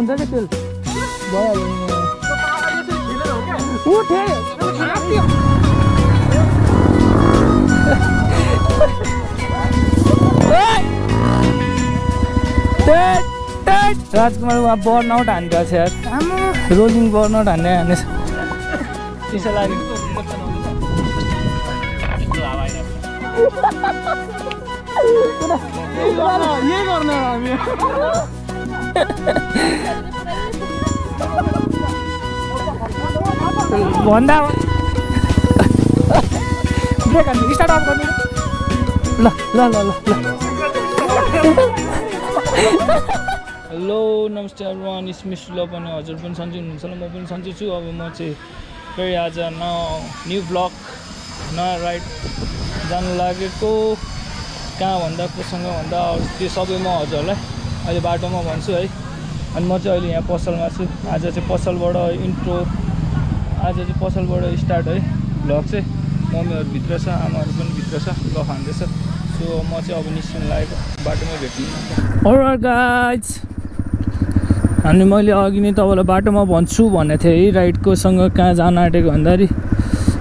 हुन्छ कि तेल भइहाल्यो उठे राजकुमार वहाँ बर्नआउट हानिरहेको छ यार रोलिङ बर्नआउट हान्ने चिसो लाग्यो यही गर्ने हामी भन्दा ब्रेक हान्नु स्टार्ट अफ गर्ने ल ल ल ल हेलो नमस्ते एभ्रिवान इट्स मिस्टर लभ अनि हजुर पनि सन्चै हुनुहुन्छ होला म पनि सन्चै छु अब म चाहिँ फेरि आज न्यू ब्लग नयाँ राइड जानु लागेको कहाँ भन्दा कोसँग भन्दा त्यो सबै म हजुरहरूलाई अहिले बाटोमा भन्छु है अनि म चाहिँ अहिले यहाँ पसलमा छु आज चाहिँ पसलबाट इन्ट्रो आज चाहिँ पसलबाट स्टार्ट है भ्लग चाहिँ मम्मीहरू भित्र छ आमाहरू पनि भित्र छ ल खाँदैछ सो म चाहिँ अब निस्किनु लागेको बाटोमै भेट्नु अलराइट गाइज अनि मैले अघि नै तपाईँलाई बाटोमा भन्छु भनेको थिएँ है राइडकोसँग कहाँ जान आँटेको भन्दाखेरि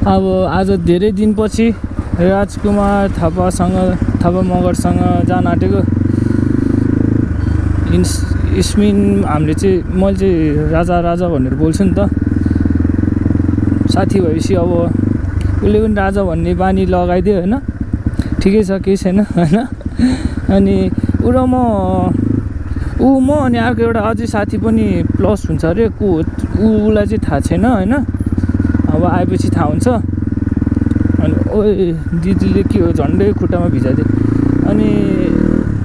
अब आज धेरै दिनपछि राजकुमार थापा मगरसँग जान आँटेको इस्मिन हामीले चाहिँ मैले चाहिँ राजा भनेर बोल्छु नि त साथी भएपछि अब उसले पनि राजा भन्ने बानी लगाइदियो होइन ठिकै छ केही छैन होइन अनि ऊ म अनि अर्को एउटा अझै साथी पनि प्लस हुन्छ अरे को उसलाई चाहिँ थाहा छैन होइन अब आएपछि थाहा हुन्छ अनि ओए दिदीले के हो झन्डै खुट्टामा भिजाइदियो अनि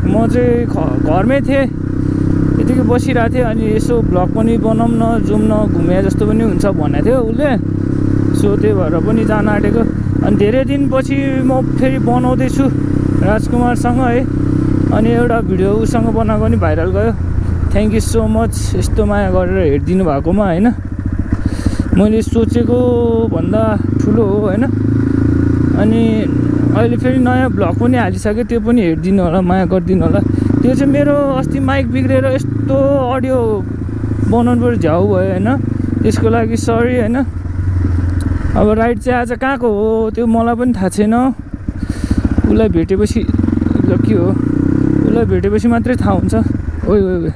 म चाहिँ घरमै थिएँ यतिकै बसिरहेको थिएँ अनि यसो भ्लग पनि बनाऊँ न जाउँ न घुमे जस्तो पनि हुन्छ भनेको थियो उसले सो त्यही भएर पनि जान आँटेको अनि धेरै दिनपछि म फेरि बनाउँदैछु राजकुमारसँग है अनि एउटा भिडियो उसँग बनाएको पनि भाइरल गयो थ्याङ्क यू सो मच यस्तो माया गरेर हेरिदिनु भएकोमा होइन मैले सोचेको भन्दा ठुलो हो होइन अनि अहिले फेरि नयाँ भ्लग पनि हालिसक्यो त्यो पनि हेरिदिनु होला माया गरिदिनु होला त्यो चाहिँ मेरो अस्ति माइक बिग्रेर यस्तो अडियो बनाउनु पर्यो झ्याउ भयो होइन त्यसको लागि सरी होइन अब राइड चाहिँ आज कहाँको हो त्यो मलाई पनि थाहा छैन उसलाई भेटेपछि के हो उसलाई भेटेपछि मात्रै थाहा हुन्छ ओइ ओइ ओइ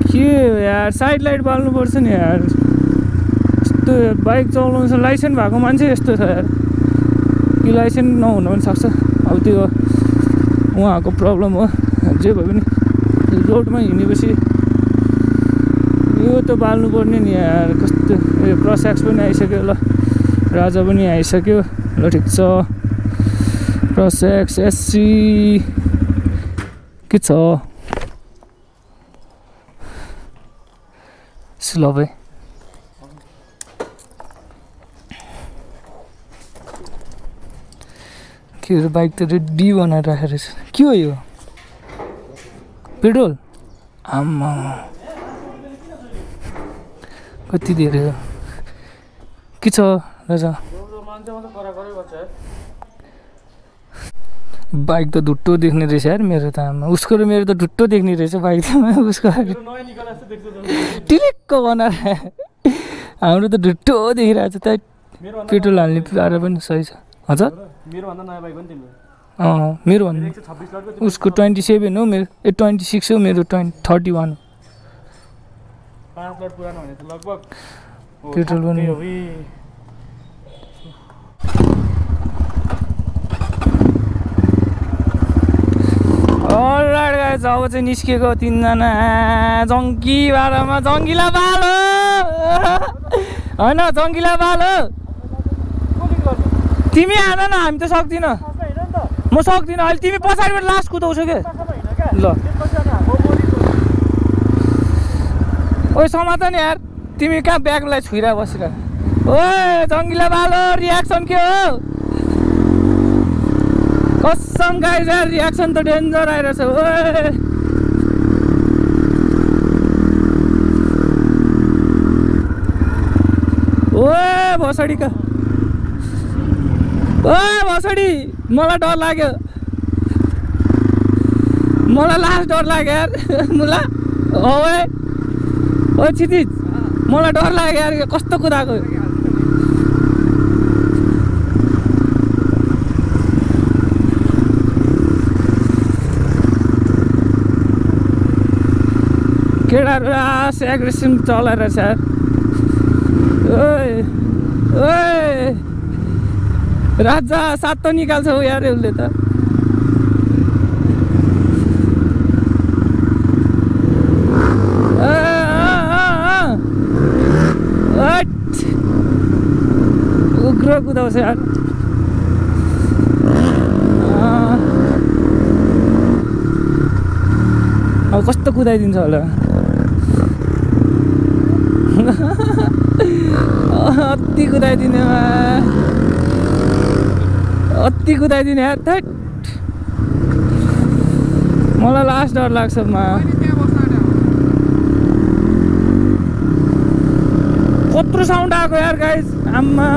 के हो यार साइड लाइट बाल्नुपर्छ नि यार यस्तो बाइक चलाउँछ लाइसेन्स भएको मान्छे यस्तो छ यार कि लाइसेन्स नहुन पनि सक्छ अब त्यो उहाँको प्रब्लम हो जे भए पनि रोडमा हिँडेपछि यो त बाल्नुपर्ने नि यार कस्तो क्रस एक्स पनि आइसक्यो ल राजा पनि आइसक्यो ल ठिक छ क्रस एक्स एससी के छ स्लो भाइ के हो बाइक त रेडी बनाएर राखेको रहेछ के हो यो पेट्रोल आम्मा कति धेरै हो के छ राजा बाइक त धुट्टो देख्ने रहेछ यार मेरो त आमा उसको र मेरो त धुट्टो देख्ने रहेछ बाइक त उसको टिलिक्क बनाएर हाम्रो त धुट्टो देखिरहेको छ त पेट्रोल हाल्ने पारा पनि सही छ हजुर मेरो भन्दा उसको 27 हो मेरो 26 हो मेरो 31 पेट्रोल पनि अलराइट गाइस अब चाहिँ निस्केको तिनजना जङ्गी बारमा जङ्गिला बाल हो होइन जङ्गिला बाल हो तिमी आन न हामी त सक्दिन म सक्दिनँ अहिले तिमी पछाडिबाट लास्ट कुदाउँछौ के ल ओइ समात नि यार तिमी कहाँ ब्यागलाई छुइरा बसिर ओए जङ्गिला बालो रियाक्सन के हो कसम गाइस यार रियाक्सन त डेन्जर आइरहेछ ओए भसडीका ओए भसडी मलाई डर लाग्यो मलाई लास्ट डर लाग्यो यार मुला ओए ओ क्षितिज मलाई डर लाग्यो यार कस्तो कुदाको केटाहरु आस एग्रेसिभ चलाएर छ यार ओए ओए राजा सात त निकाल्छ यार उसले त उग्र कुदाउँछ यार अब कस्तो कुदाइदिन्छ होला अति कुदाइदिने यार थैट मलाई लास्ट डर लाग्छ कत्रो साउन्ड आएको यार गाइज आम्मा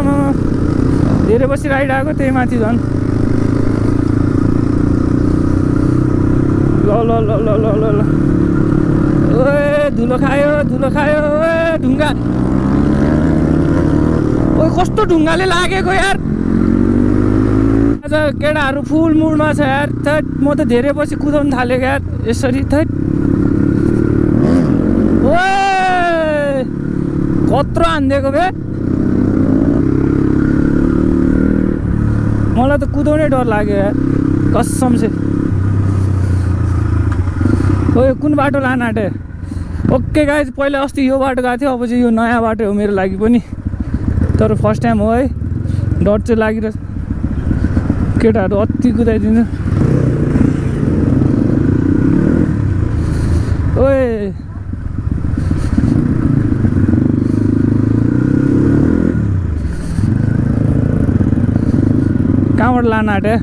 धेरै बसी राइड आएको त्यही माथि झन् ल ल ल ल ल ल ओए धुलो खायो ओए ढुङ्गा ओए कस्तो ढुङ्गाले लागेको यार आज केटाहरू फुल मुडमा छ यार थैट म त धेरै पछि कुदाउनु थालेको यार यसरी थैट ओए कत्रो हानिदिएको बे मलाई त कुदाउनै डर लाग्यो यार कसम से ओए कुन बाटो लान आँटे ओके गाइज पहिला अस्ति यो बाटो गएको थियो अब चाहिँ यो नयाँ बाटो हो मेरो लागि पनि तर फर्स्ट टाइम हो है डर चाहिँ लागिरहेछ केटाहरू अति कुदाइदिन्छ ओए कहाँबाट लान आँटे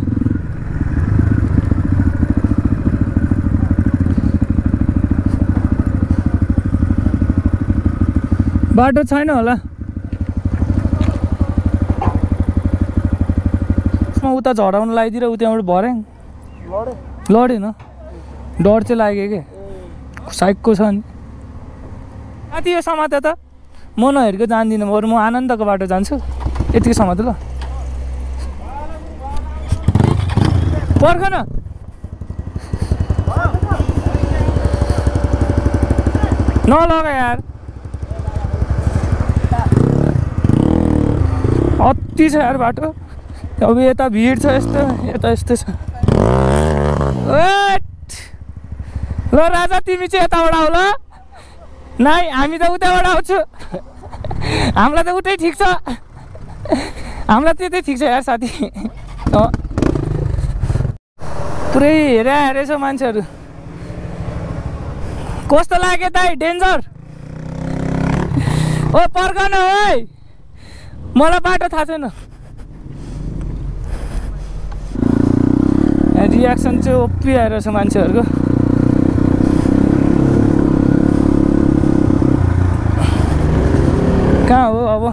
बाटो छैन होला उता झराउन लगाइदिएर उताबाट भरे लडेन डर चाहिँ लाग्यो कि साइकको छ नि माथि यो समात त म नहेरेको जान्दिनँ बरु म आनन्दको बाटो जान्छु यतिकै समात ल पर्ख न नलगा यार अति छ यार बाटो अब यता भिड छ यस्तो यता यस्तो छ ल राजा तिमी चाहिँ यताबाट आऊ ल नाइ हामी त उताबाट आउँछु हामीलाई त उतै ठिक छ हामीलाई त्यतै ठिक छ यार साथी पुरै हेरेछ मान्छेहरू कस्तो लाग्यो दाइ डेन्जर ओ पर्ख न ओइ मलाई बाटो थाहा छैन रियाक्सन चाहिँ ओपी आइरहेछ मान्छेहरूको कहाँ हो अब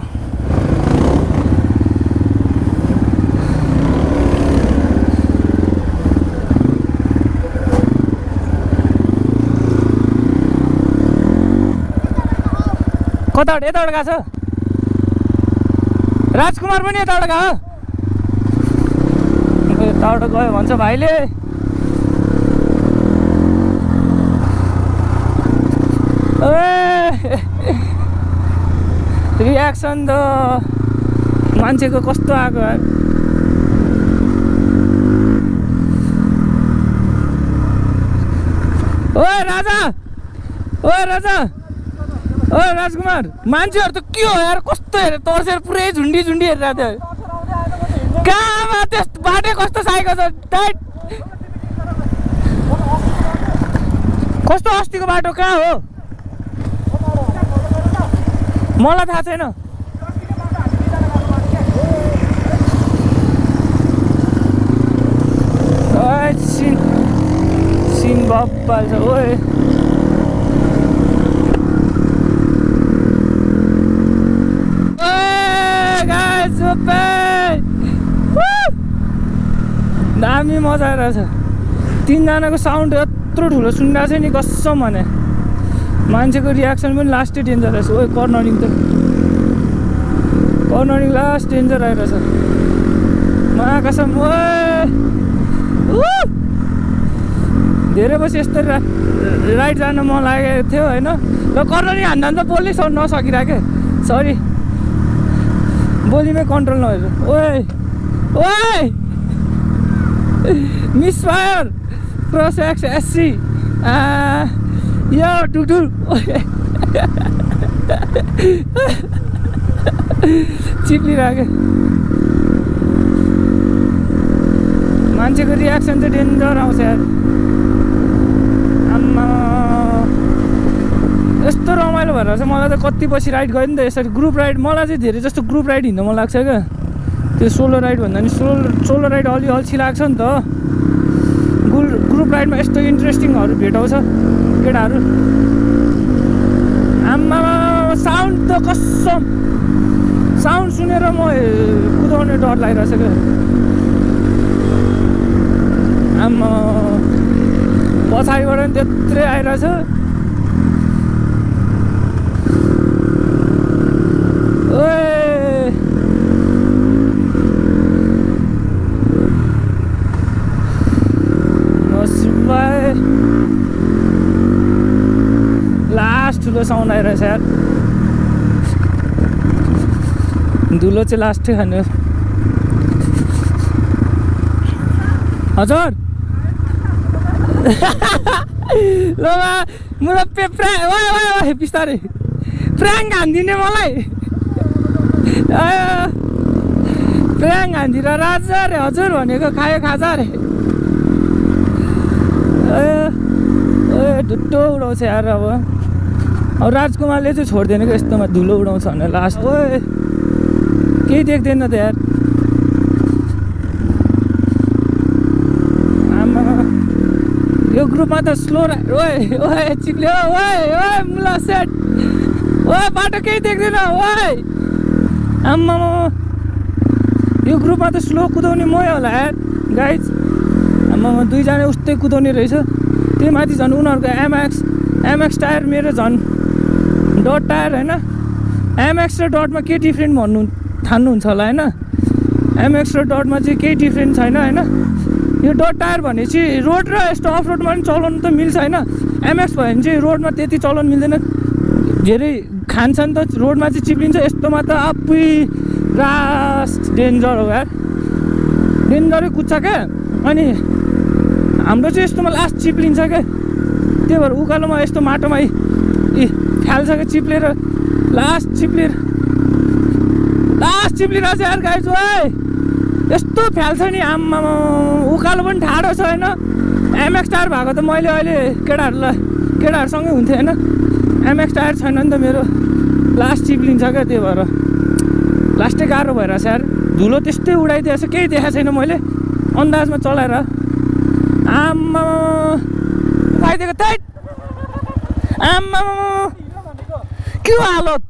कताबाट यताबाट गएको छ राजकुमार पनि यताबाट गयो यताबाट गयो भन्छ भाइले रियाक्सन त मान्छेको कस्तो आएको यार ओए राजा ओ राजकुमार मान्छेहरू त के हो यार कस्तो हेरेर तर्सेर पुरै झुन्डी हेरिरहेको थियो कहाँमा त्यस्तो बाटो कस्तो साइको छ टाइट कस्तो अस्तिको बाटो कहाँ हो मलाई थाहा छैन सिन बब्बाल छ ओए दामी मजा आइरहेछ तीनजनाको साउन्ड यत्रो ठुलो सुनिरहेको छ नि कसम भने मान्छेको रियाक्सन पनि लास्टै डेन्जर रहेछ। ओ कर्नरिङ त कर्नरिङ लास्ट डेन्जर आइरहेछ। महाकसम धेरै पछि यस्तो राइड जान मन लागेको थियो होइन। र कर्नरिङ हान्दा त बोल्नै नसकिरहेको सरी बोलीमै कन्ट्रोल नभएर ओए ओए miss fire cross x SC यो टुटु चिप्लिरहेको मान्छेको रियाक्सन चाहिँ डेन्जर आउँछ यार। आम्मा यस्तो रमाइलो भएर चाहिँ मलाई त कति पछि राइड गयो नि त यसरी ग्रुप राइड। मलाई चाहिँ धेरै जस्तो ग्रुप राइड हिँड्नु मन लाग्छ क्या। त्यो सोलो राइड भन्दा नि सोलो राइड अलि अल्छी लाग्छ नि त। ग्रुप राइडमा यस्तो इन्ट्रेस्टिङहरू भेटाउँछ केटाहरू। आम्मा साउन्ड त कसम साउन्ड सुनेर म कुदाउने डर लागिरहेछ क्या। आम्मा पछाडिबाट पनि त्यत्रै आइरहेछ। लास्ट ठुलो साउन्ड आइरहेछ यार। धुलो चाहिँ लास्टै खानु। हजुर ल म त बिस्तारै प्र्याङ्क हानिदिने मलाई प्र्याङ्क हानिदिएर राजा अरे हजुर भनेको खायो खाजा अरे। ढुट्टो उडाउँछ यार। अब राजकुमारले चाहिँ छोड्दैन क्या यस्तोमा धुलो उडाउँछ भने लास्ट। ओए केही देख्दैन त यार। आमा यो ग्रुपमा त स्लो ओए ओए चिप्ल्यो ओए ओए मुला सेट ओए बाटो केही देख्दैन ओए। आम्मा यो ग्रुपमा त स्लो कुदाउने मै होला यार गाइज। आम्मा दुईजना उस्तै कुदाउने रहेछ। त्यही माथि झन् उनीहरूको एमएक्स टायर मेरो झन् डट टायर होइन। एमएक्स र डटमा के डिफ्रेन्ट भन्नु ठान्नुहुन्छ होला होइन। एमएक्स र डटमा चाहिँ केही डिफ्रेन्ट छैन होइन। यो डट टायर भनेपछि रोड र यस्तो अफ रोडमा पनि चलाउनु त मिल्छ होइन। एमएक्स भयो भने चाहिँ रोडमा त्यति चलाउनु मिल्दैन धेरै खान्छ नि त। रोडमा चाहिँ चिप्लिन्छ यस्तोमा त आफै लास्ट डेन्जर हो यार। डेन्जरै कुद्छ क्या। अनि हाम्रो चाहिँ यस्तोमा लास्ट चिप्लिन्छ क्या। त्यही भएर उकालोमा यस्तो माटोमा फ्याल्छ क्या चिप्लेर लास्ट चिप्लिरहेछ यार गाइज। ओए यस्तो फ्याल्छ नि आम्मा उकालो पनि ठाडो छ होइन। एमएक्स टायर भएको त मैले अहिले केटाहरूसँगै हुन्थेँ होइन। एमएक्स टायर छैन नि त मेरो लास्ट चिप्लिन्छ क्या। त्यही भएर लास्टै गाह्रो भइरहेछ यार। धुलो त्यस्तै उडाइदिएछ केही देखाएको छैन मैले अन्दाजमा चलाएर। आम्मा उठाइदिएको त्यही आम्मा के हो हालत।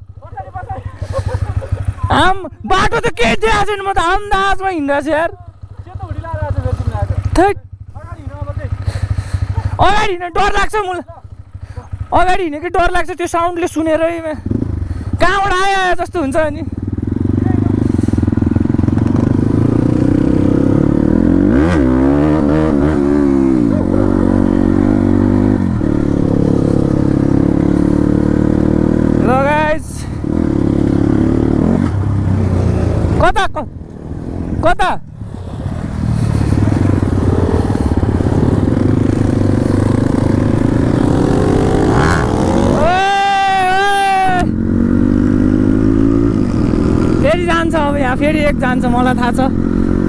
बाटो त केही देखाएको छैन म त अन्दाजमा हिँडिरहेको छु यार। अगाडि हिँड्न डर लाग्छ मलाई। अगाडि हिँडेकै डर लाग्छ त्यो साउन्डले सुनेरै कहाँबाट आयो जस्तो हुन्छ। अनि कता फेरि जान्छ अब यहाँ फेरि एक जान्छ मलाई थाहा छ।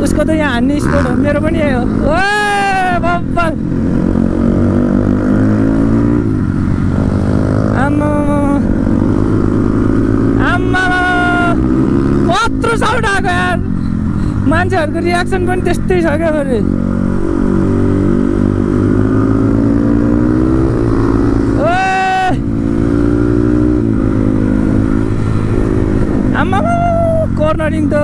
उसको त यहाँ हान्ने स्पोट हो मेरो पनि यही हो। ओ बब्बल आम्मा आम्मा कत्रो साउन्ड आएको यार। मान्छेहरूको रियाक्सन पनि त्यस्तै छ क्या फेरि। आम्मा कर्नरिङ त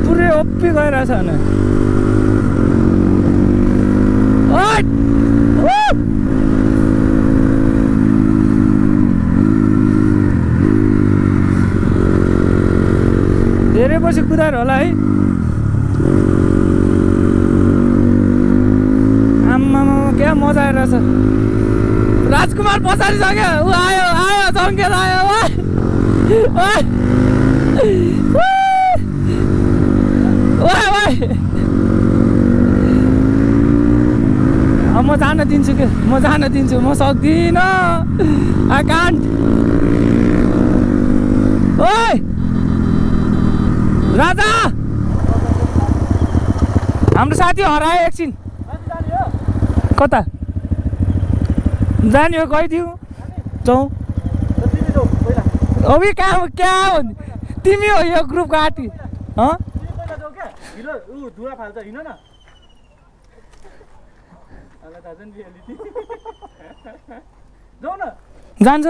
पुरै ओप्पी गइरहेछ भने पछि कुदाएर होला है आम्मामा क्या मजा आइरहेछ राजकुमार पछाडि छ क्या ऊ आयो आयो चङ्केल आयो म जान दिन्छु के म जान दिन्छु म सक्दिनँ आई कान्ट ओइ राजा हाम्रो साथी हरायो एकछिन कता जाने हो गइदियो जाउँ अभी कहाँ क्या हो तिमी हो यो ग्रुपको आटी जान्छ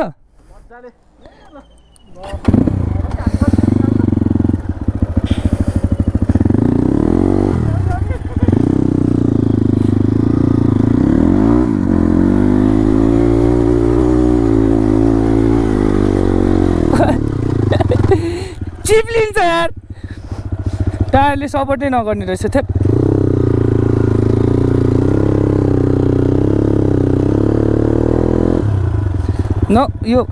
चिप्लिन्छ यार टायरले सपोर्टै नगर्ने रहेछ थेप न यो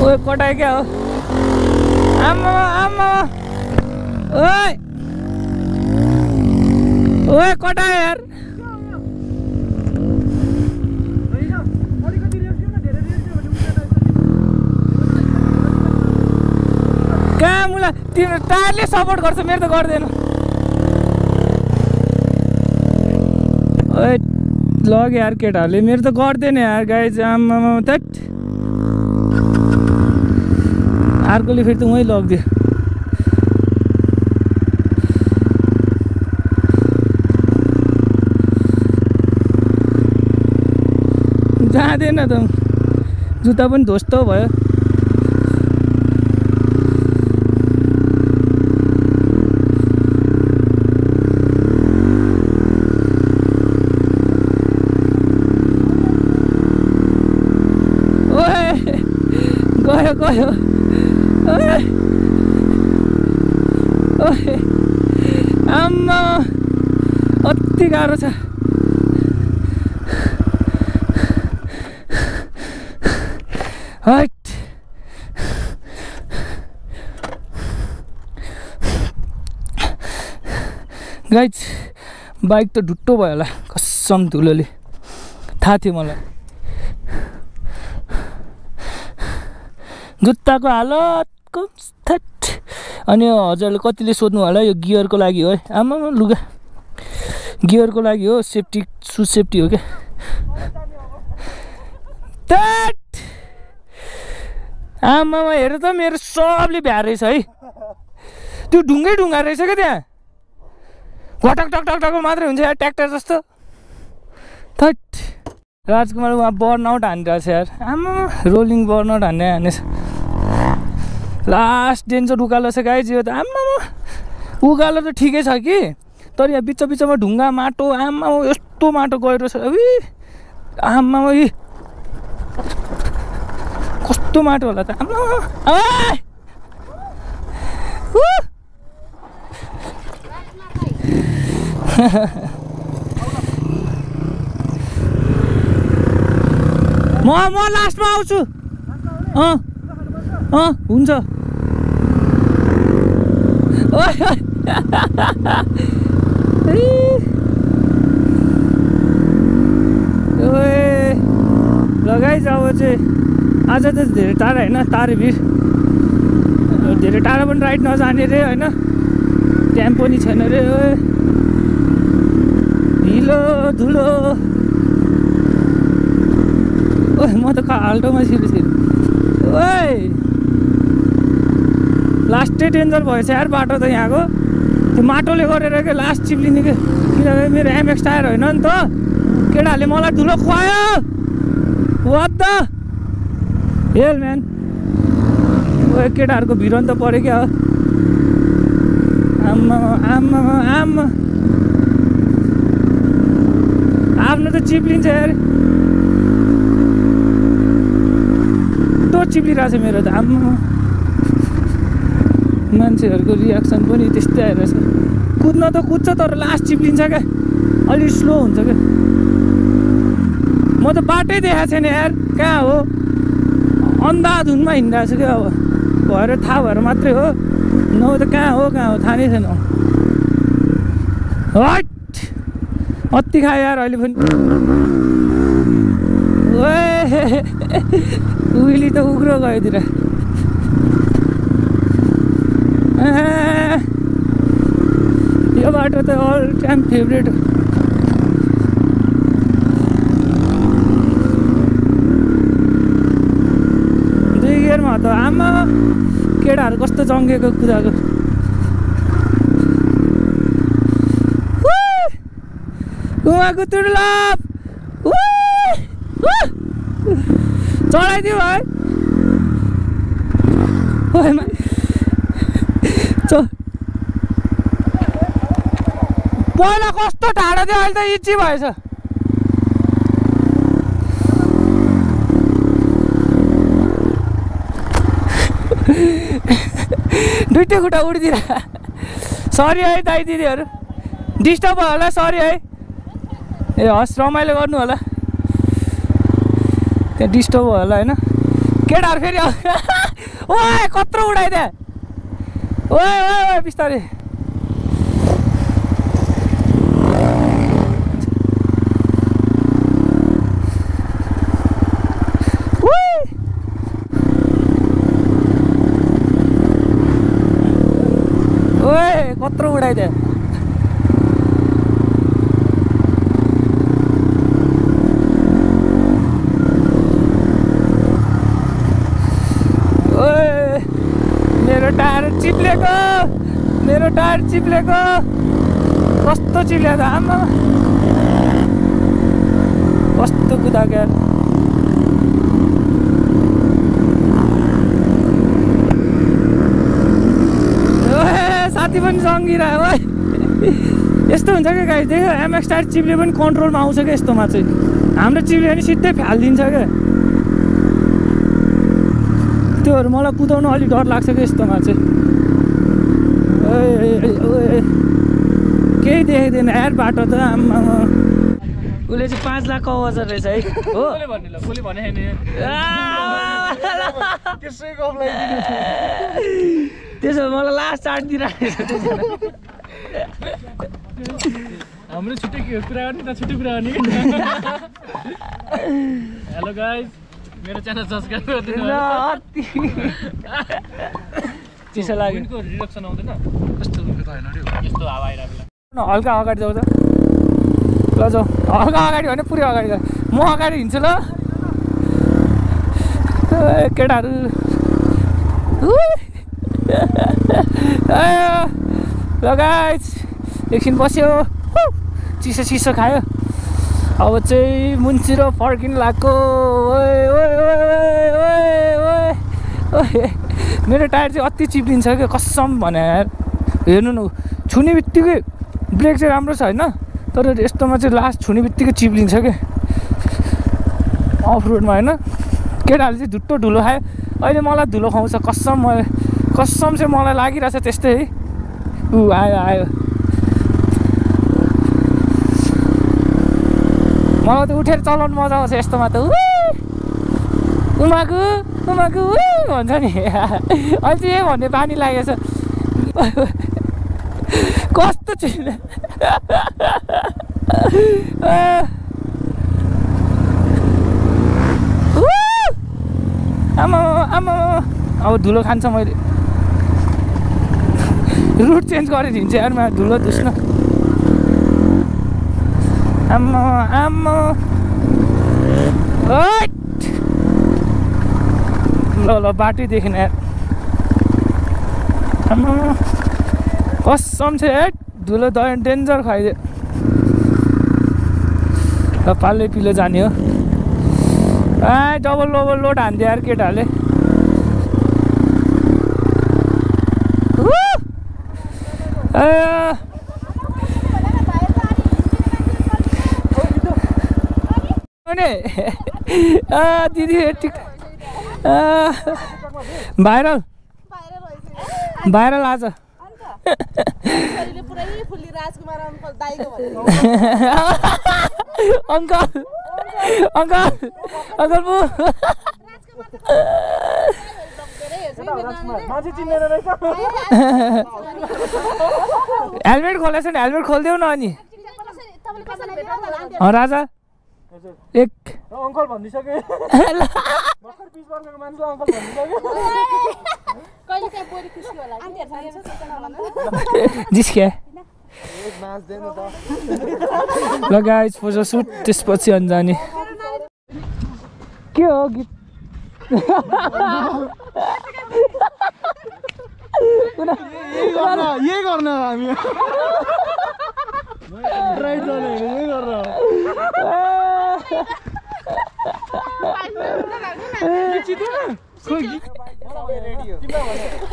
ओए कटायो क्या हो आम्मा आम्मा ओए ओए कटायो यार कहाँ मुला तिम्रो टायरले सपोर्ट गर्छ मेरो त गर्दैन ओए लग यार केटाहरूले मेरो त गर्दैन यार गाइज आम्मामा त अर्कोले फेरि त उहीँ लगिदियो जाँदैन त जुत्ता पनि ध्वस्त भयो गयो गयो आम्मा अति गाह्रो छ हट गाइज बाइक त ढुट्टो भयो होला कसम धुलोले थाहा थियो मलाई जुत्ताको हालत थट अनि हजुरले कतिले सोध्नु होला यो गियरको लागि हो है आमामा लुगा गियरको लागि हो सेफ्टी सु सेफ्टी हो क्या थट आमामा हेर त मेरो सबले भ्या रहेछ है त्यो ढुङ्गै ढुङ्गा रहेछ क्या त्यहाँ घटक टक टक टक मात्रै हुन्छ यार ट्र्याक्टर जस्तो थट राजकुमार उहाँ बर्नआउट हानिरहेको छ यार आमामा रोलिङ बर्नआउट हान्नेछ लास्ट डेन्जर उकालो छ गाइज यो त आम्मामा उकालो त ठिकै छ कि तर यहाँ बिच बिचमा ढुङ्गा माटो आम्मामा यस्तो माटो गहिरो छ आम्मामा कस्तो माटो होला त आम्मामा म लास्टमा आउँछु हुन्छ लगाइज अब चाहिँ आज त धेरै टाढा होइन तारेभिर धेरै टाढा पनि राइड नजाने रे होइन टाइम पनि छैन रे हिलो धुलो ओए म त खाल्टोमा छिरेँ ओए लास्टै डेन्जर भएछ यार बाटो त यहाँको त्यो माटोले गरेर क्या लास्ट चिप्लिने क्या किनभने मेरो एमएक्स टायर होइन नि त केटाहरूले मलाई धुलो खुवायो वाट द हेल म्यान ओए केटाहरूको भिरन त पऱ्यो क्या आम्मा आम्मा आम्मा आफ्नो त चिप्लिन्छ यार तो चिप्लिरहेको छ मेरो त आम्मा मान्छेहरूको रियाक्सन पनि त्यस्तै आइरहेछ कुद्न त कुद्छ तर लास्ट चिप्लिन्छ क्या अलिक स्लो हुन्छ क्या म त बाटै देखाएको छैन यार कहाँ हो अन्धाधुनमा हिँडिरहेको छु क्या अब भएर थाहा भएर मात्रै हो नभए त कहाँ हो थाहा नै छैन हट अत्ति खायो यार अहिले पनि उहिले त उग्रो गयोतिर यो बाटो त अल टाइम फेभरेट हो दुई गियरमा त आमा केटाहरू कस्तो जङ्गेको कुदाको उहाँको तुर्लाप चढाइदियो है पहिला कस्तो ढाडा थियो अहिले त इची भएछ दुइटै खुट्टा उडिदिएर सरी है दाइ दिदीहरू डिस्टर्ब भयो होला सरी है ए हस् रमाइलो गर्नु होला त्यहाँ डिस्टर्ब भयो होला होइन केटाहरू फेरि ओए कत्रो उडाइदिए ओए ओए बिस्तारै ओए कत्रो उडाइदिए मेरो टायर चिप्लेको कस्तो चिप्लेको आमा कस्तो कुदाको यार साथी पनि जङ्गिरह्यो है यस्तो हुन्छ क्या गाई देख्यो एमएक्स टायर चिप्ले पनि कन्ट्रोलमा आउँछ क्या यस्तोमा चाहिँ हाम्रो चिप्ले पनि सिधै फालिदिन्छ क्या त्योहरू मलाई कुदाउनु अलिक डर लाग्छ क्या यस्तोमा चाहिँ केही देखाइदिएन यार बाटो त आम्मा उसले चाहिँ 5 लाख कवजर रहेछ है हो त्यसो मलाई लास्ट चार्ट दिइरहेको छ हाम्रो छुट्टै कुरा गर्ने त छुट्टै कुरा गर्ने हेलो गाइज मेरो च्यानल सब्स्क्राइब गरिदिनु चिसो लाग्यो रिडक्सन आउँदैन यस्तो त हैन रे यस्तो हावा आइराख्ला हल्का अगाडि जाऊ त ल जाऊ हल्का अगाडि भने पुरै अगाडि जा म अगाडि हिँड्छु ल केटाहरू ल गाइज एकछिन बस्यो चिसो चिसो खायो अब चाहिँ मुन्सिरो फर्किनु लाग्यो मेरो टायर चाहिँ अति चिप्लिन्छ क्या कसम भने यार हेर्नु न छुने बित्तिकै ब्रेक चाहिँ राम्रो छ होइन तर यस्तोमा चाहिँ लास्ट छुने बित्तिकै चिप्लिन्छ क्या अफ रोडमा होइन केटाहरूले चाहिँ धुट्टो धुलो खायो अहिले मलाई धुलो खुवाउँछ कसम चाहिँ मलाई लागिरहेछ त्यस्तै है आयो मलाई त उठेर चलाउनु मजा आउँछ यस्तोमा त उमाको भन्छ नि अहिले चाहिँ यही भन्ने बानी लागेछ कस्तो चिन्ह आमा अब धुलो खान्छ मैले रुट चेन्ज गरेर हिँड्छ यार मा धुलो धुस्न आम्मा ल बाटै देखेन यार आम्मा कसम छ यार धुलो डेन्जर खाइदियो ल पालै पिलो जाने हो डबल लोड हान्दियो यार केटाहरूले दिदी भाइरल भाइरल आज अङ्कल अङ्कल अङ्कल पो हेलमेट खोलेछ नि हेलमेट खोलिदेऊ न अनि राजा एक अङ्कल भनिसके जिस्के ल गाइस फोटोसुट त्यसपछि अनि जाने के हो गीत यही गर्न हामी राइट जाने यही गर्न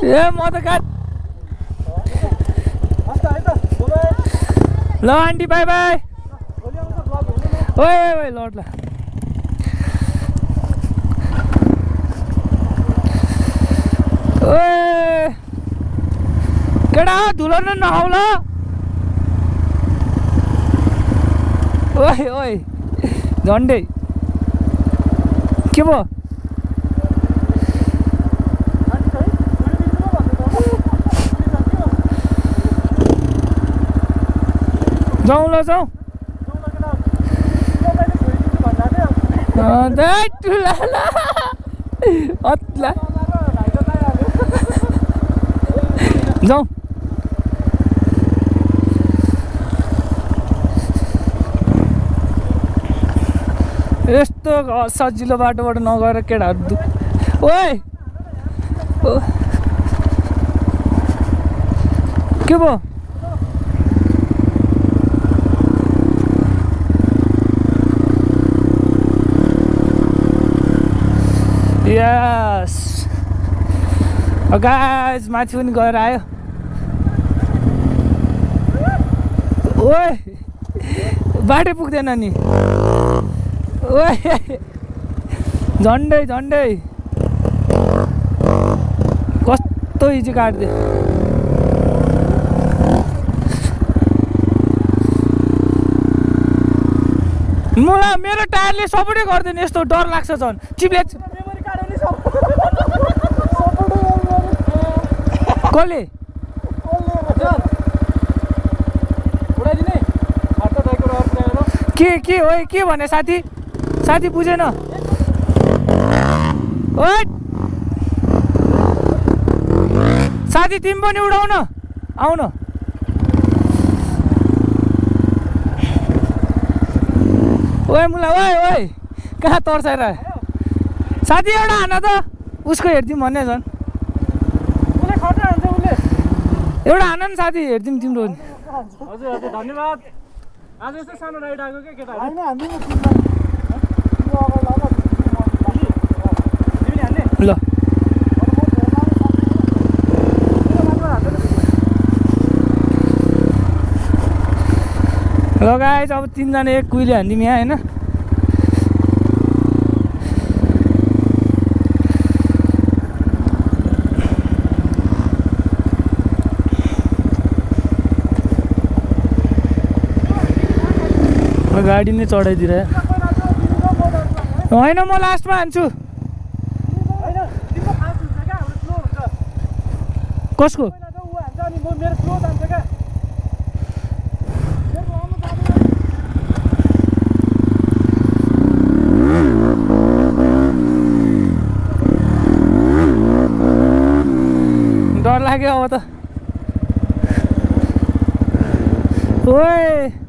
ए म त काट ल आन्टी बाई बाई ओए ओए लड ल ओए केटा धुलो न नहाउ ल ओए ओए झन्डै के भयो जाउँ ल जाउँ जाउँ यस्तो सजिलो बाटोबाट नगएर केटाहरू ओए के भयो यस गाइस माथि पनि गएर आयो ओए बाटै पुग्दैन नि ओए झन्डै झन्डै कस्तो इजी काट्दै मलाई मेरो टायरले सपोर्टै गर्दैन यस्तो डर लाग्छ झन् चिप्ले कसले के हो के भने साथी साथी बुझेन ओए साथी तिमी पनि उडाउन आउन ओए मुला ओए ओए कहाँ तर्साएर साथी एउटा हान त उसको हेरिदिउँ भन्ने झन् एउटा हान नि साथी हेरिदिउँ तिम्रो हजुर हजुर धन्यवाद आज यस्तो सानो राइड आएको के केटा ल ल गाइस अब तीनजना एक कुइले हान्दिउँ यहाँ होइन गाडी नै चढाइदिएर होइन म लास्टमा हान्छु कसको डर लाग्यो अब त ओए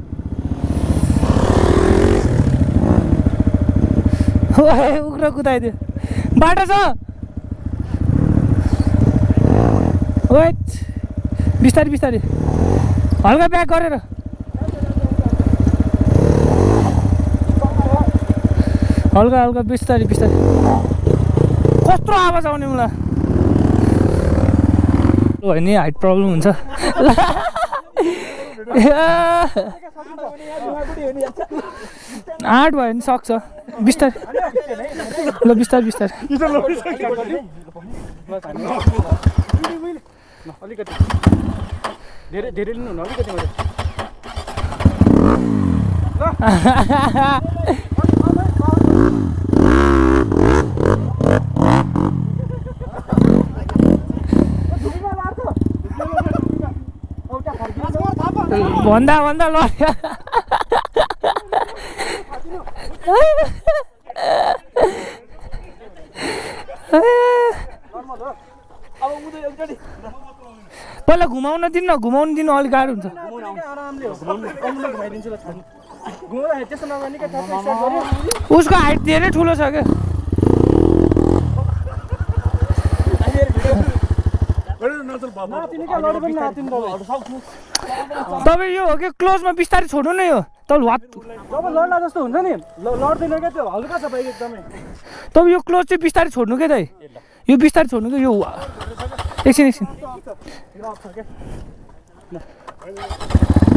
ओए उग्रो कुदाइदियो बाटो छ ओए बिस्तारी बिस्तारी हल्का ब्याक गरेर हल्का हल्का बिस्तारी बिस्तारी कस्तो आवाज आउने मलाई होइन नि हाइट प्रब्लम हुन्छ 8 भयो भने सक्छ बिस्तारै ल बिस्तारै बिस्तारै अलिकति धेरै धेरै लिनु न अलिकति मात्रै भन्दा भन्दा ल पहिला घुमाउन दिनु अलिक गाह्रो हुन्छ उसको हाइट धेरै ठुलो छ क्या तपाईँ यो हो कि क्लोजमा बिस्तारै छोड्नु न यो तपाईँ लड्ला जस्तो हुन्छ नि लड्दैन क्या त्यो हल्का छ बाइक एकदमै तपाईँ यो क्लोज चाहिँ बिस्तारै छोड्नु क्या दाइ यो बिस्तारै छोड्नु क्या यो एकछिन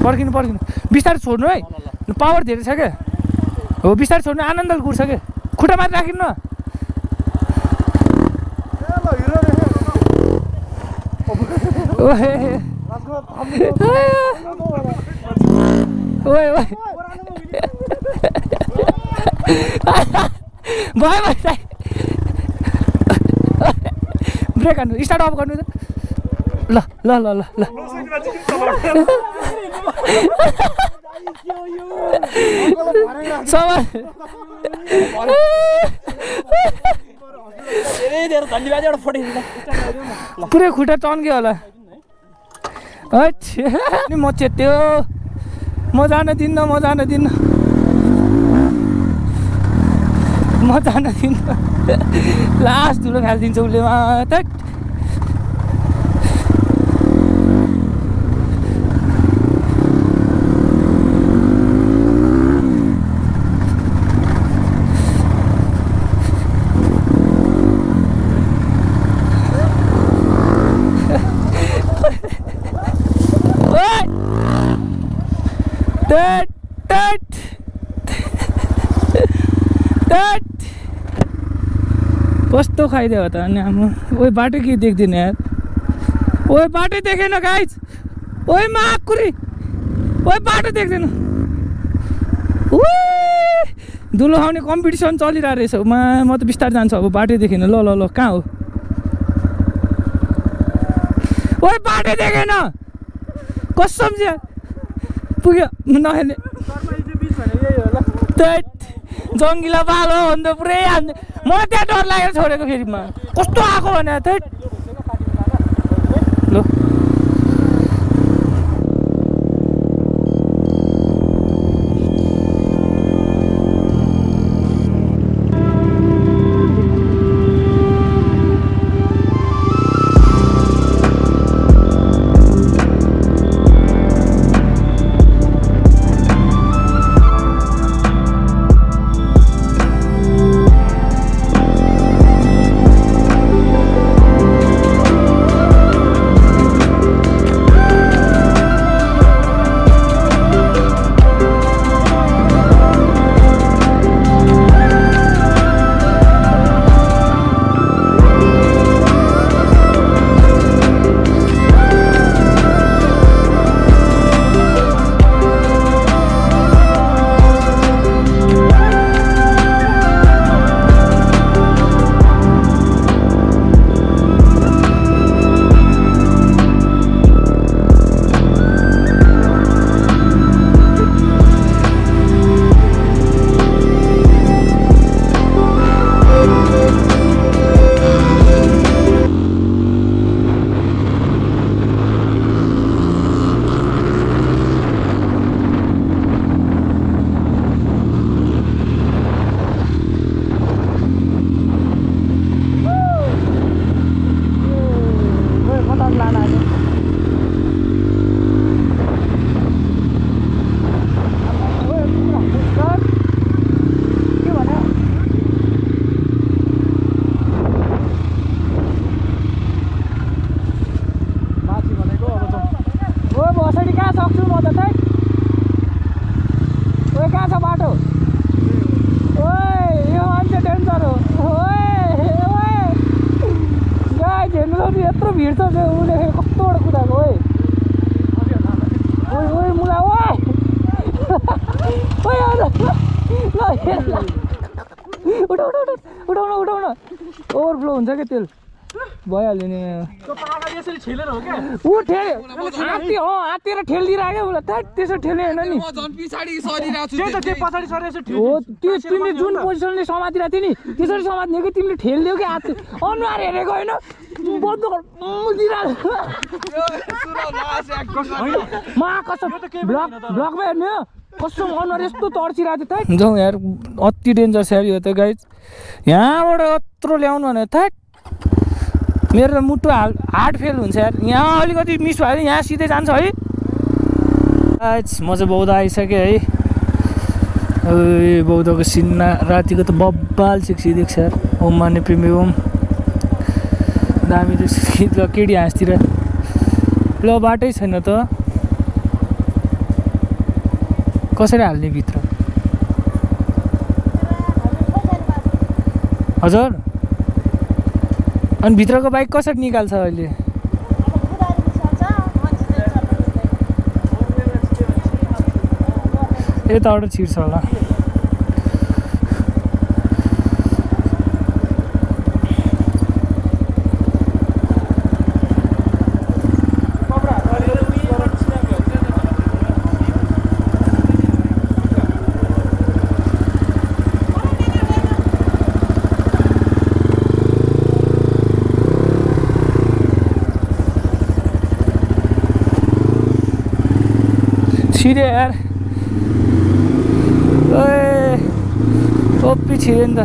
पर्खिनु बिस्तारै छोड्नु है पावर धेरै छ क्या हो बिस्तारै छोड्नु आनन्दले कुर्छ क्या खुट्टा मात्र राखिनु न भयो ब्रेक हान्नु स्टार्ट अफ गर्नु ल ल ल ल ल पुरै खुट्टा चन्क्यो होला म चेत्यो म जान दिन्न लास्ट धुलो फालिदिन्छ उसले मात्र कस्तो खाइदियो त अनि हाम्रो ओइ बाटो के देख्दैन यार ओइ बाटो देखेन गाइज ओइ माकुरी ओइ बाटो देख्दैन धुलो खाउने कम्पिटिसन चलिरहेको रहेछ म त बिस्तारै जान्छु अब बाटो देखेन ल कहाँ हो ओइ बाटो देखेन कसम चाहिँ पुग्यो नहेर्ने जङ्गिला बाल हो अन्त पुरै हान्ने मलाई त्यहाँ डर लागेर छोडेको फेरिमा कस्तो आएको भने त्यही ल भिड छ उसले कस्तोबाट कुदाएको ओइ ओइ ओइ मुला ओइ ओइ उठाउन उठाउन ओभरफ्लो हुन्छ क्या तेल भइहाल्यो नि ऊ हातेर ठेलिदिरहेको उसलाई थाट त्यसो ठेल्यो होइन नि त्यो तिमीले जुन पोजिसनले समातिरहेको थियो नि त्यसरी समात्ने कि तिमीले ठेलिदियो कि हात अनुहार हेरेको होइन ब्लकमा हेर्ने हो कस्तो अनुहार यस्तो तर्सिरहेको थियो थाट जाउँ यार अति डेन्जर छ यार यो त गाइज यहाँबाट यत्रो ल्याउनु भने थाट मेरो त मुटु हार्ट फेल हुन्छ यार यहाँ अलिकति मिस भयो यहाँ सिधै जान्छ है म चाहिँ बौद्ध आइसकेँ है बौद्धको सिन्ना रातिको त बब्बाल सिक्सी देख्छ यार ओम माने प्रेमी ओम दामी देख्छ केडी हाँसतिर ल बाटै छैन त कसरी हाल्ने भित्र हजुर अनि भित्रको बाइक कसरी निकाल्छ अहिले यताबाट छिर्छ होला छिरे यार ओपी छिरे नि त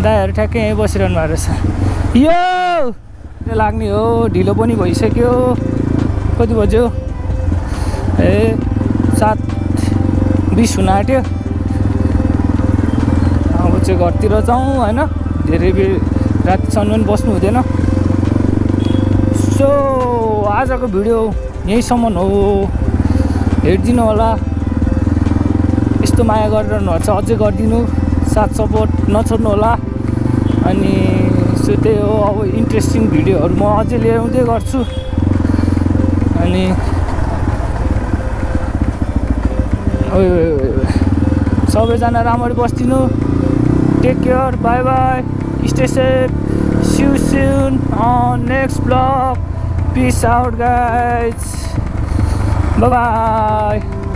दाइहरू ठ्याक्कै यहीँ बसिरहनु भएको रहेछ यो लाग्ने हो ढिलो पनि भइसक्यो कति बज्यो ए 7:20 हुन आँट्यो अब चाहिँ घरतिर जाउँ होइन धेरै बेर रातिसम्म पनि बस्नु हुँदैन सो आजको भिडियो यहीँसम्म हो हेरिदिनु होला यस्तो माया गरिरहनु भएको छ अझै गरिदिनु साथ सपोर्ट नछोड्नु होला अनि सो त्यही हो अब इन्ट्रेस्टिङ भिडियोहरू म अझै ल्याउँदै गर्छु अनि सबैजना राम्ररी बस्दिनु take care bye bye stay safe see you soon on next blog Peace out guys. Bye bye.